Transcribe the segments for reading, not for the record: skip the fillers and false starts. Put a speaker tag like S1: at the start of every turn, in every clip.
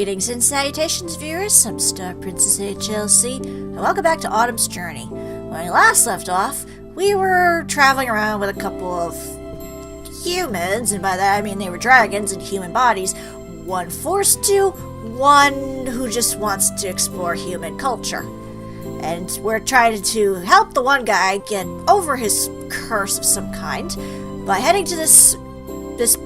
S1: Greetings and salutations, viewers. I'm StarPrincessHLC, and welcome back to Autumn's Journey. When we last left off, we were traveling around with a couple of humans, and by that I mean they were dragons in human bodies. One forced to, one who just wants to explore human culture. And we're trying to help the one guy get over his curse of some kind by heading to this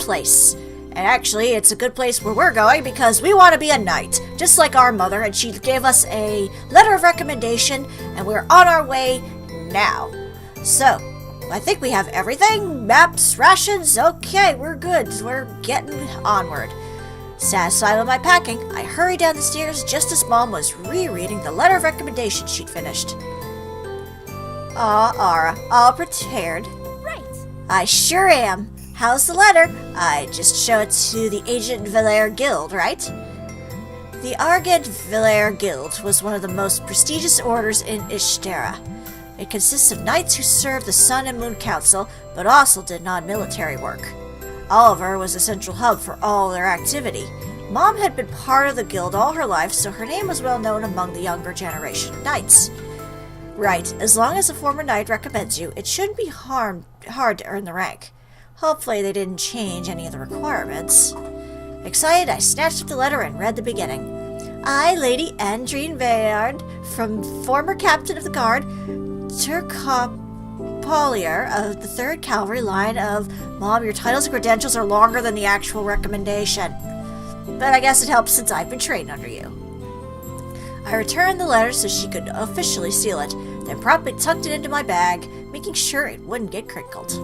S1: place. And actually, it's a good place where we're going because we want to be a knight, just like our mother, and she gave us a letter of recommendation, and we're on our way now. So, I think we have everything. Maps, rations, okay, we're good. We're getting onward. Satisfied with my packing, I hurried down the stairs just as Mom was rereading the letter of recommendation she'd finished. Aura, all prepared?
S2: Right.
S1: I sure am. How's the letter? I just show it to the Agent Villaire Guild, right? The Argent Villaire Guild was one of the most prestigious orders in Ishtera. It consists of knights who serve the Sun and Moon Council, but also did non-military work. Oliver was a central hub for all their activity. Mom had been part of the guild all her life, so her name was well known among the younger generation of knights. Right, as long as a former knight recommends you, it shouldn't be hard to earn the rank. Hopefully they didn't change any of the requirements. Excited, I snatched up the letter and read the beginning. I, Lady Andrine Bayard, from former captain of the guard, Turcopolier of the 3rd Cavalry line of... Mom, your titles and credentials are longer than the actual recommendation. But I guess it helps since I've been trained under you. I returned the letter so she could officially seal it, then promptly tucked it into my bag, making sure it wouldn't get crinkled.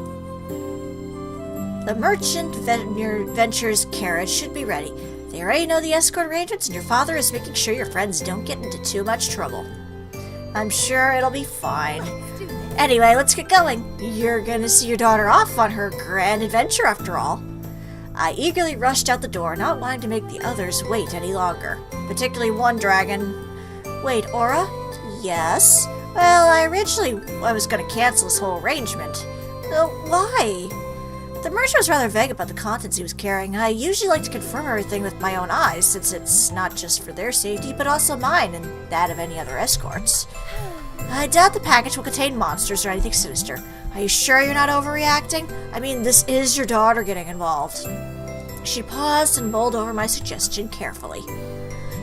S1: The Merchant Ventures carriage should be ready. They already know the escort arrangements, and your father is making sure your friends don't get into too much trouble. I'm sure it'll be fine. Anyway, let's get going. You're gonna see your daughter off on her grand adventure after all. I eagerly rushed out the door, not wanting to make the others wait any longer. Particularly one dragon. Wait, Aura? Yes? Well, I was gonna cancel this whole arrangement. Why? The merchant was rather vague about the contents he was carrying. I usually like to confirm everything with my own eyes, since it's not just for their safety, but also mine and that of any other escorts. I doubt the package will contain monsters or anything sinister. Are you sure you're not overreacting? I mean, this is your daughter getting involved. She paused and mulled over my suggestion carefully.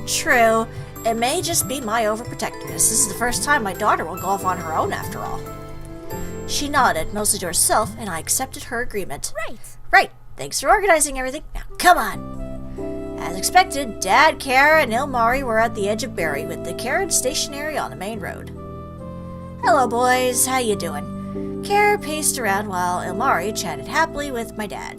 S1: True, it may just be my overprotectiveness. This is the first time my daughter will go off on her own after all. She nodded, mostly to herself, and I accepted her agreement. Right. Thanks for organizing everything. Now, come on. As expected, Dad, Kara, and Ilmari were at the edge of Barry, with the carriage stationary on the main road. Hello, boys. How you doing? Kara paced around while Ilmari chatted happily with my dad.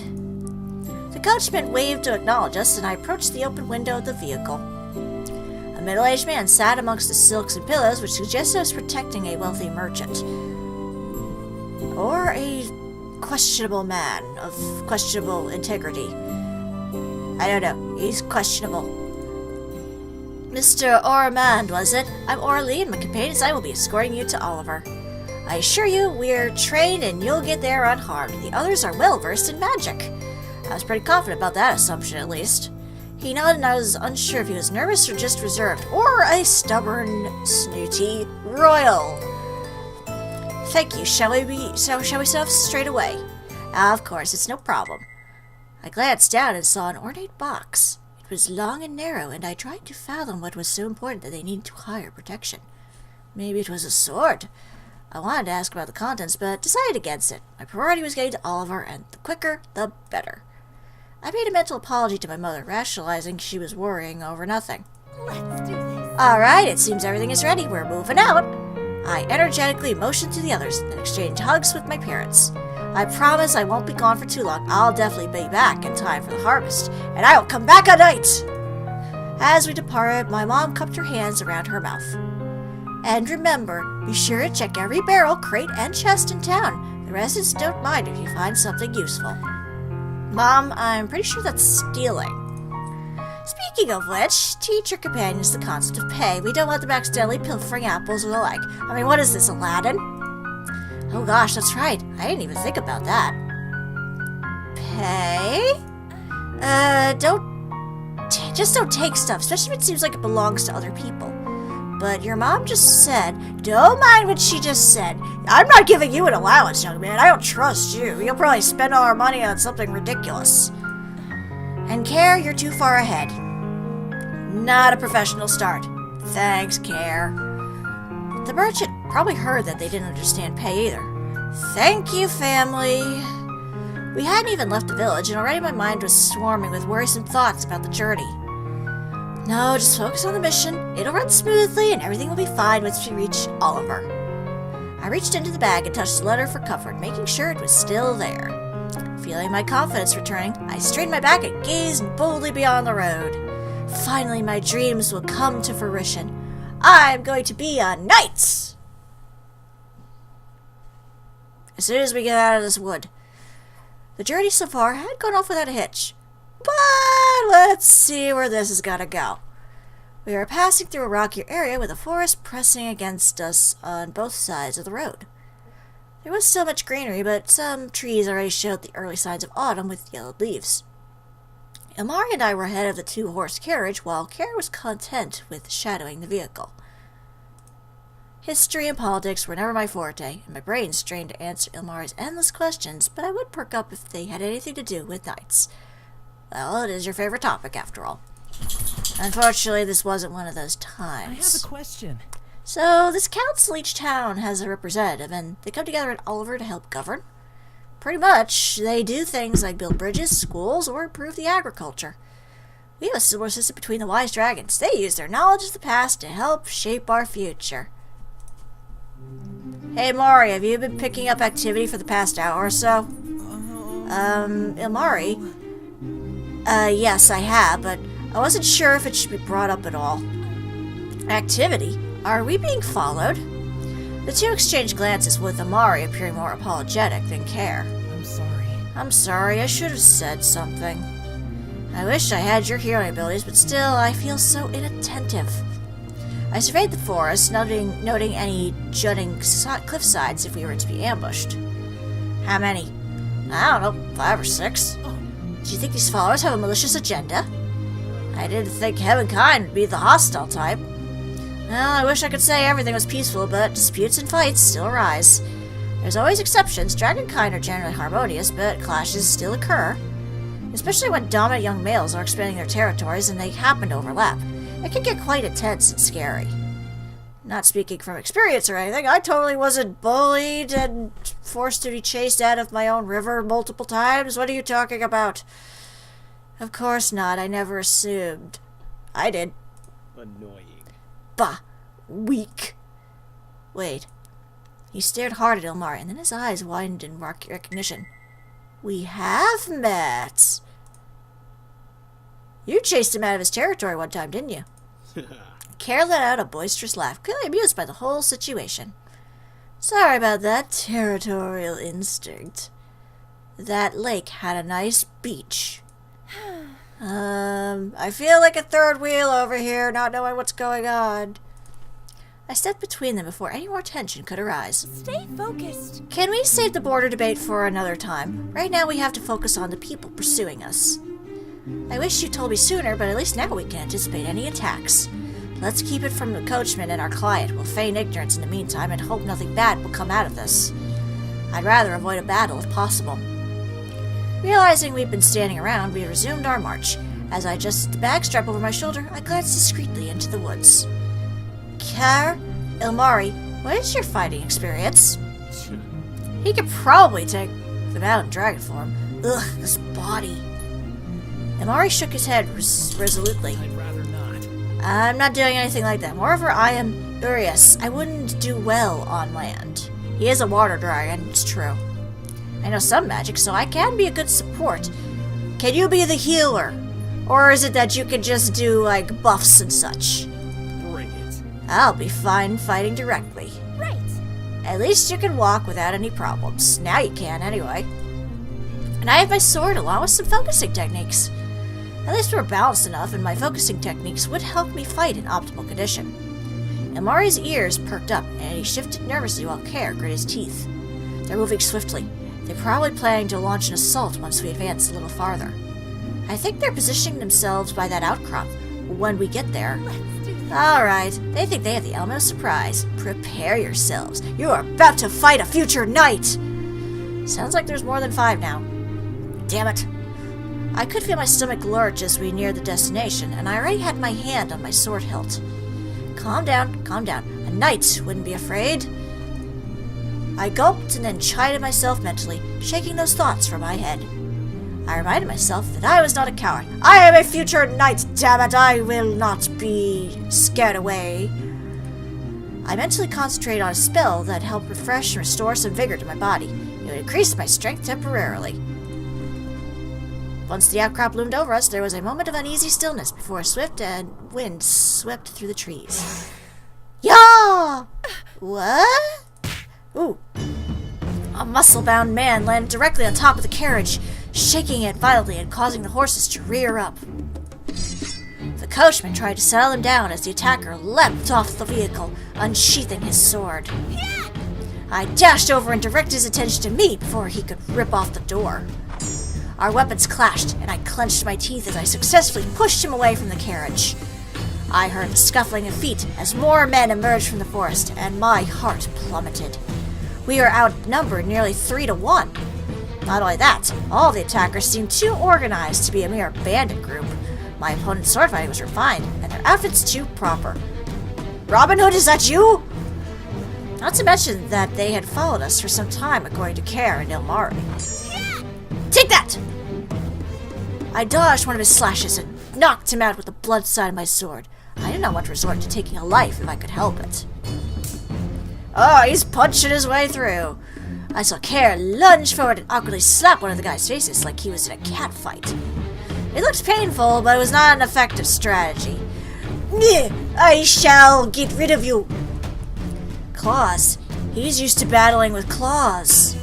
S1: The coachman waved to acknowledge us, and I approached the open window of the vehicle. A middle-aged man sat amongst the silks and pillows, which suggested I was protecting a wealthy merchant. Or a questionable man of questionable integrity. I don't know. He's questionable. Mr. Ormond, was it? I'm Orly, and my companions I will be escorting you to Oliver. I assure you, we're trained and you'll get there unharmed. The others are well versed in magic. I was pretty confident about that assumption, at least. He nodded, and I was unsure if he was nervous or just reserved, or a stubborn, snooty royal. Thank you. Shall we set off straight away? Of course, it's no problem. I glanced down and saw an ornate box. It was long and narrow, and I tried to fathom what was so important that they needed to hire protection. Maybe it was a sword. I wanted to ask about the contents, but decided against it. My priority was getting to Oliver, and the quicker, the better. I made a mental apology to my mother, rationalizing she was worrying over nothing.
S2: Let's do this.
S1: All right, it seems everything is ready. We're moving out. I energetically motioned to the others, then exchanged hugs with my parents. I promise I won't be gone for too long. I'll definitely be back in time for the harvest, and I will come back a knight! As we departed, my mom cupped her hands around her mouth. And remember, be sure to check every barrel, crate, and chest in town. The residents don't mind if you find something useful. Mom, I'm pretty sure that's stealing. Speaking of which, teach your companions the concept of pay. We don't want them accidentally pilfering apples or the like. I mean, what is this, Aladdin? Oh gosh, that's right. I didn't even think about that. Pay? Don't just don't take stuff, especially if it seems like it belongs to other people. But your mom just said, don't mind what she just said. I'm not giving you an allowance, young man. I don't trust you. You'll probably spend all our money on something ridiculous. And Care, you're too far ahead. Not a professional start. Thanks, Care. The merchant probably heard that they didn't understand pay either. Thank you, family. We hadn't even left the village, and already my mind was swarming with worrisome thoughts about the journey. No, just focus on the mission. It'll run smoothly, and everything will be fine once we reach Oliver. I reached into the bag and touched the letter for comfort, making sure it was still there. Feeling my confidence returning, I straightened my back and gazed boldly beyond the road. Finally, my dreams will come to fruition. I'm going to be a knight! As soon as we get out of this wood. The journey so far had gone off without a hitch. But let's see where this is gonna go. We are passing through a rockier area with a forest pressing against us on both sides of the road. There was still much greenery, but some trees already showed the early signs of autumn with yellowed leaves. Ilmari and I were ahead of the two-horse carriage, while Care was content with shadowing the vehicle. History and politics were never my forte, and my brain strained to answer Ilmari's endless questions, but I would perk up if they had anything to do with knights. Well, it is your favorite topic, after all. Unfortunately, this wasn't one of those times.
S2: I have a question.
S1: So, this council each town has a representative, and they come together at Oliver to help govern. Pretty much, they do things like build bridges, schools, or improve the agriculture. We have a similar system between the wise dragons. They use their knowledge of the past to help shape our future. Hey, Mari, have you been picking up activity for the past hour or so? Ilmari? Yes, I have, but I wasn't sure if it should be brought up at all. Activity? Are we being followed? The two exchanged glances, with Ilmari appearing more apologetic than Care. I'm sorry, I should have said something. I wish I had your hearing abilities, but still, I feel so inattentive. I surveyed the forest, noting any jutting cliff sides if we were to be ambushed. How many? I don't know, 5 or 6. Do you think these followers have a malicious agenda? I didn't think Heavenkind would be the hostile type. Well, I wish I could say everything was peaceful, but disputes and fights still arise. There's always exceptions. Dragonkind are generally harmonious, but clashes still occur. Especially when dominant young males are expanding their territories and they happen to overlap. It can get quite intense and scary. Not speaking from experience or anything, I totally wasn't bullied and forced to be chased out of my own river multiple times. What are you talking about? Of course not. I never assumed. I did.
S3: Annoying.
S1: Bah. Weak. Wait. He stared hard at Ilmari, and then his eyes widened in recognition. We have met. You chased him out of his territory one time, didn't you? Care let out a boisterous laugh, clearly amused by the whole situation. Sorry about that territorial instinct. That lake had a nice beach. I feel like a third wheel over here, not knowing what's going on. I stepped between them before any more tension could arise.
S4: Stay focused.
S1: Can we save the border debate for another time? Right now we have to focus on the people pursuing us. I wish you told me sooner, but at least now we can anticipate any attacks. Let's keep it from the coachman and our client. We'll feign ignorance in the meantime and hope nothing bad will come out of this. I'd rather avoid a battle if possible. Realizing we'd been standing around, we resumed our march. As I adjusted the bag strap over my shoulder, I glanced discreetly into the woods. Care? Ilmari, what is your fighting experience? He could probably take them out in dragon form. Ugh, this body. Ilmari shook his head resolutely.
S2: I'd rather not.
S1: I'm not doing anything like that. Moreover, I am Urias. I wouldn't do well on land. He is a water dragon, it's true. I know some magic, so I can be a good support. Can you be the healer? Or is it that you can just do, like, buffs and such?
S2: Bring it.
S1: I'll be fine fighting directly.
S4: Right.
S1: At least you can walk without any problems. Now you can, anyway. And I have my sword along with some focusing techniques. At least we're balanced enough, and my focusing techniques would help me fight in optimal condition. Ilmari's ears perked up, and he shifted nervously while Care grit his teeth. They're moving swiftly. They're probably planning to launch an assault once we advance a little farther. I I think they're positioning themselves by that outcrop when we get there. Alright, they think they have the element of surprise. Prepare yourselves. You are about to fight a future knight! Sounds like there's more than 5 now. Damn it. I could feel my stomach lurch as we neared the destination, and I already had my hand on my sword hilt. Calm down, calm down. A knight wouldn't be afraid. I gulped and then chided myself mentally, shaking those thoughts from my head. I reminded myself that I was not a coward. I am a future knight, damn it! I will not be scared away. I mentally concentrated on a spell that helped refresh and restore some vigor to my body. It would increase my strength temporarily. Once the outcrop loomed over us, there was a moment of uneasy stillness before a swift wind swept through the trees. Yeah! What? Ooh. A muscle-bound man landed directly on top of the carriage, shaking it violently and causing the horses to rear up. The coachman tried to settle him down as the attacker leapt off the vehicle, unsheathing his sword. I dashed over and directed his attention to me before he could rip off the door. Our weapons clashed, and I clenched my teeth as I successfully pushed him away from the carriage. I heard the scuffling of feet as more men emerged from the forest, and my heart plummeted. We were outnumbered nearly 3 to 1. Not only that, all the attackers seemed too organized to be a mere bandit group. My opponent's sword fighting was refined, and their outfits too proper. Robin Hood, is that you? Not to mention that they had followed us for some time, according to Care and Ilmari. Take that! I dodged one of his slashes and knocked him out with the blood side of my sword. I did not want to resort to taking a life if I could help it. Oh, he's punching his way through. I saw Care lunge forward and awkwardly slap one of the guy's faces like he was in a cat fight. It looked painful, but it was not an effective strategy. I shall get rid of you. Claws. He's used to battling with claws.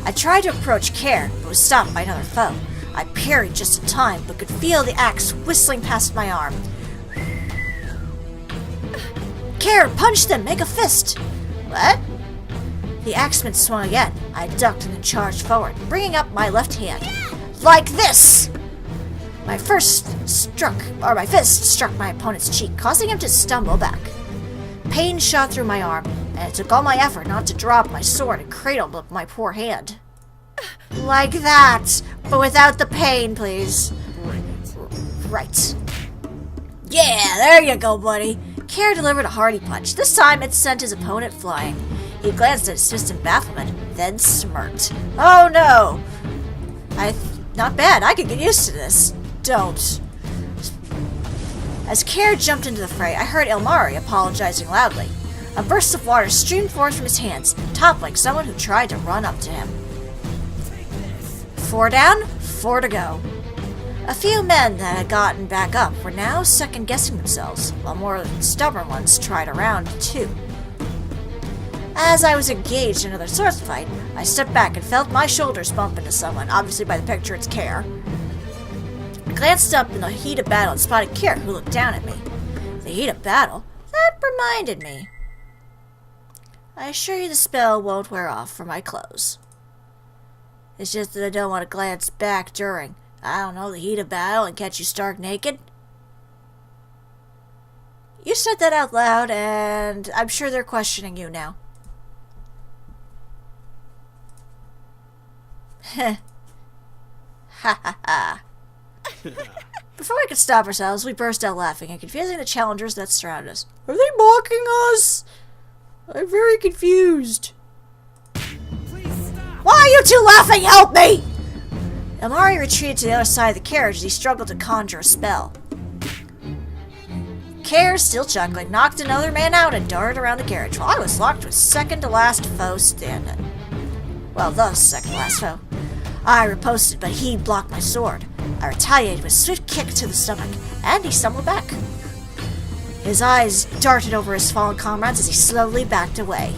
S1: I tried to approach Care, but was stopped by another foe. I parried just in time, but could feel the axe whistling past my arm. Care, punch them! Make a fist! What? The axeman swung again. I ducked and then charged forward, bringing up my left hand. Like this! My fist struck my opponent's cheek, causing him to stumble back. Pain shot through my arm, and it took all my effort not to drop my sword and cradle up my poor hand. Like that, but without the pain, please. Right. Yeah, there you go, buddy. Care delivered a hearty punch. This time it sent his opponent flying. He glanced at his fist in bafflement, then smirked. Oh no! Not bad, I could get used to this. Don't. As Care jumped into the fray, I heard Ilmari apologizing loudly. A burst of water streamed forth from his hands, toppling someone who tried to run up to him. 4 down, 4 to go. A few men that had gotten back up were now second-guessing themselves, while more stubborn ones tried a round 2. As I was engaged in another sword fight, I stepped back and felt my shoulders bump into someone, obviously by the picture it's Care. I glanced up in the heat of battle and spotted Care, who looked down at me. The heat of battle? That reminded me. I assure you the spell won't wear off for my clothes. It's just that I don't want to glance back during, I don't know, the heat of battle and catch you stark naked. You said that out loud, and I'm sure they're questioning you now. Heh. Ha ha ha. Before we could stop ourselves, we burst out laughing and confusing the challengers that surrounded us. Are they mocking us? I'm very confused. Why are you two laughing? Help me! Ilmari retreated to the other side of the carriage as he struggled to conjure a spell. Care, still chuckling, knocked another man out and darted around the carriage while I was locked with second-to-last foe standing. Well, the second-to-last foe. I riposted, but he blocked my sword. I retaliated with a swift kick to the stomach, and he stumbled back. His eyes darted over his fallen comrades as he slowly backed away.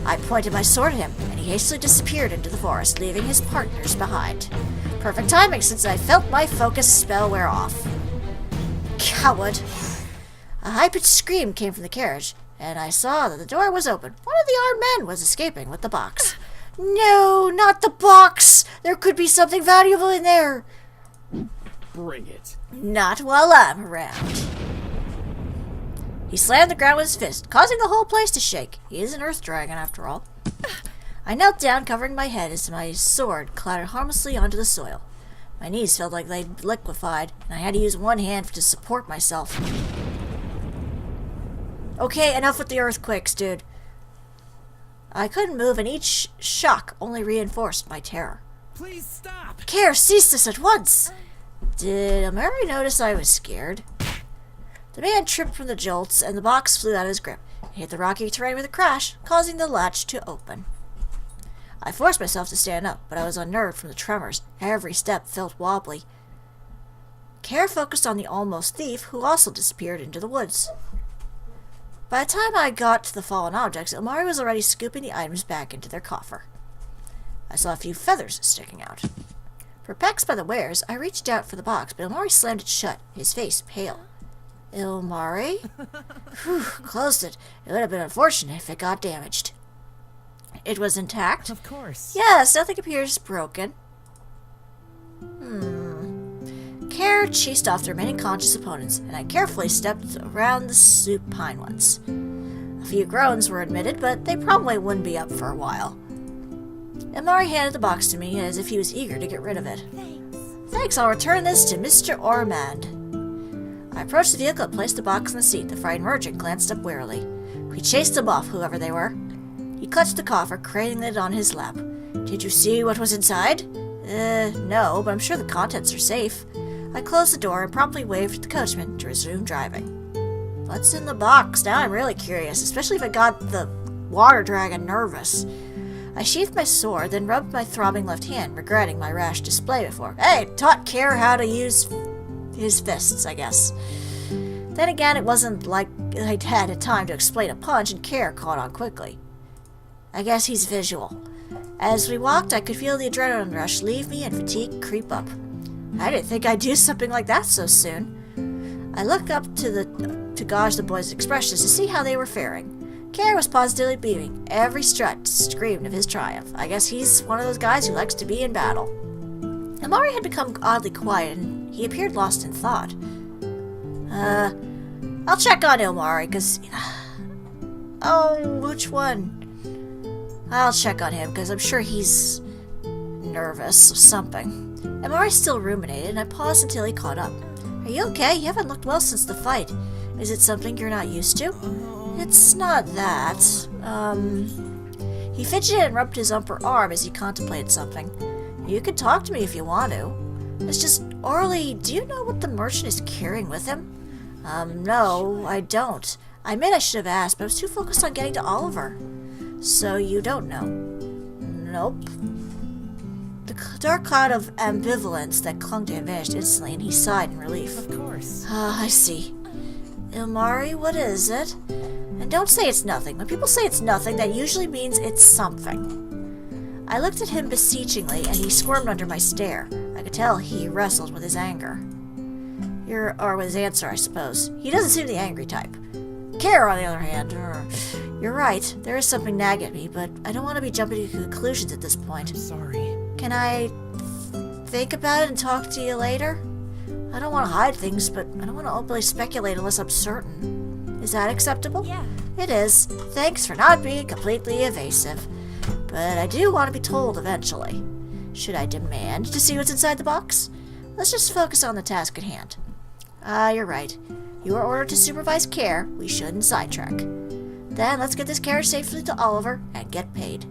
S1: I pointed my sword at him, and he hastily disappeared into the forest, leaving his partners behind. Perfect timing, since I felt my focus spell wear off. Coward! A high-pitched scream came from the carriage, and I saw that the door was open. One of the armed men was escaping with the box. No, not the box! There could be something valuable in there!
S2: Bring it.
S1: Not while I'm around. He slammed the ground with his fist, causing the whole place to shake. He is an earth dragon, after all. I knelt down, covering my head as my sword clattered harmlessly onto the soil. My knees felt like they'd liquefied, and I had to use one hand to support myself. Okay, enough with the earthquakes, dude. I couldn't move, and each shock only reinforced my terror.
S2: Please stop.
S1: Care, cease this at once! Did Amari notice I was scared? The man tripped from the jolts, and the box flew out of his grip. It hit the rocky terrain with a crash, causing the latch to open. I forced myself to stand up, but I was unnerved from the tremors. Every step felt wobbly. Care focused on the almost thief, who also disappeared into the woods. By the time I got to the fallen objects, Amari was already scooping the items back into their coffer. I saw a few feathers sticking out. Perplexed by the wares, I reached out for the box, but Amari slammed it shut, his face pale. Ilmari? Whew, closed it. It would have been unfortunate if it got damaged. It was intact?
S2: Of course.
S1: Yes, nothing appears broken. Care chased off the remaining conscious opponents, and I carefully stepped around the supine ones. A few groans were admitted, but they probably wouldn't be up for a while. Amari handed the box to me as if he was eager to get rid of it. Thanks, I'll return this to Mr. Ormond. I approached the vehicle and placed the box in the seat. The frightened merchant glanced up warily. We chased them off, whoever they were. He clutched the coffer, craning it on his lap. Did you see what was inside? No, but I'm sure the contents are safe. I closed the door and promptly waved at the coachman to resume driving. What's in the box? Now I'm really curious, especially if it got the water dragon nervous. I sheathed my sword, then rubbed my throbbing left hand, regretting my rash display before. Hey, taught Care how to use his fists, I guess. Then again, it wasn't like I'd had time to explain a punch, and Care caught on quickly. I guess he's visual. As we walked, I could feel the adrenaline rush leave me and fatigue creep up. I didn't think I'd do something like that so soon. I looked up to gauge the boys' expressions to see how they were faring. Care was positively beaming. Every strut screamed of his triumph. I guess he's one of those guys who likes to be in battle. Amari had become oddly quiet, and he appeared lost in thought. I'll check on Ilmari, because... Oh, which one? I'll check on him, because I'm sure he's nervous or something. Amari still ruminated, and I paused until he caught up. Are you okay? You haven't looked well since the fight. Is it something you're not used to? It's not that. He fidgeted and rubbed his upper arm as he contemplated something. You can talk to me if you want to. It's just, Orly, do you know what the merchant is carrying with him? No, I don't. I admit I should have asked, but I was too focused on getting to Oliver. So you don't know? Nope. The dark cloud of ambivalence that clung to him vanished instantly, and he sighed in relief.
S2: Of course.
S1: I see. Ilmari, what is it? And don't say it's nothing. When people say it's nothing, that usually means it's something. I looked at him beseechingly, and he squirmed under my stare. I could tell he wrestled with his anger. Or with his answer, I suppose. He doesn't seem the angry type. Care, on the other hand, you're right. There is something nagging at me, but I don't want to be jumping to conclusions at this point.
S2: I'm sorry.
S1: Can I think about it and talk to you later? I don't want to hide things, but I don't want to openly speculate unless I'm certain. Is that acceptable?
S3: Yeah.
S1: It is. Thanks for not being completely evasive. But I do want to be told eventually. Should I demand to see what's inside the box? Let's just focus on the task at hand. You're right. You are ordered to supervise Care. We shouldn't sidetrack. Then let's get this carriage safely to Oliver and get paid.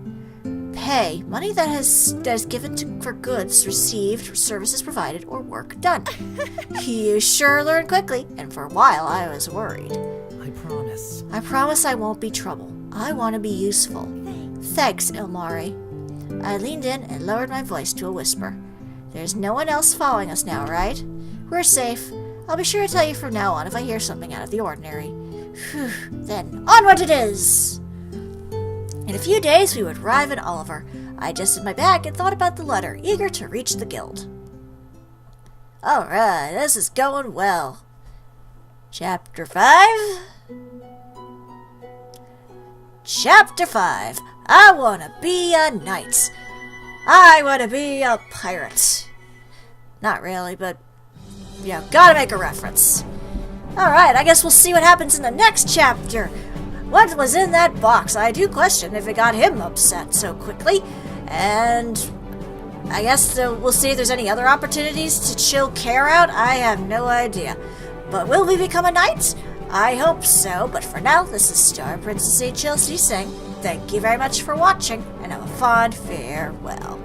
S1: Pay. Money that is given for goods received, services provided, or work done. You sure learn quickly, and for a while I was worried.
S2: I promise.
S1: I promise I won't be trouble. I want to be useful. Thanks, Ilmari. I leaned in and lowered my voice to a whisper. There's no one else following us now, right? We're safe. I'll be sure to tell you from now on if I hear something out of the ordinary. Whew. Then, onward it is! In a few days, we would arrive in Oliver. I adjusted my bag and thought about the letter, eager to reach the guild. Alright, this is going well. Chapter 5? Chapter 5. I want to be a knight. I want to be a pirate. Not really, but, gotta make a reference. Alright, I guess we'll see what happens in the next chapter. What was in that box? I do question if it got him upset so quickly. And I guess we'll see if there's any other opportunities to chill Care out. I have no idea. But will we become a knight? I hope so. But for now, this is StarPrincessHLC saying thank you very much for watching, and have a fond farewell.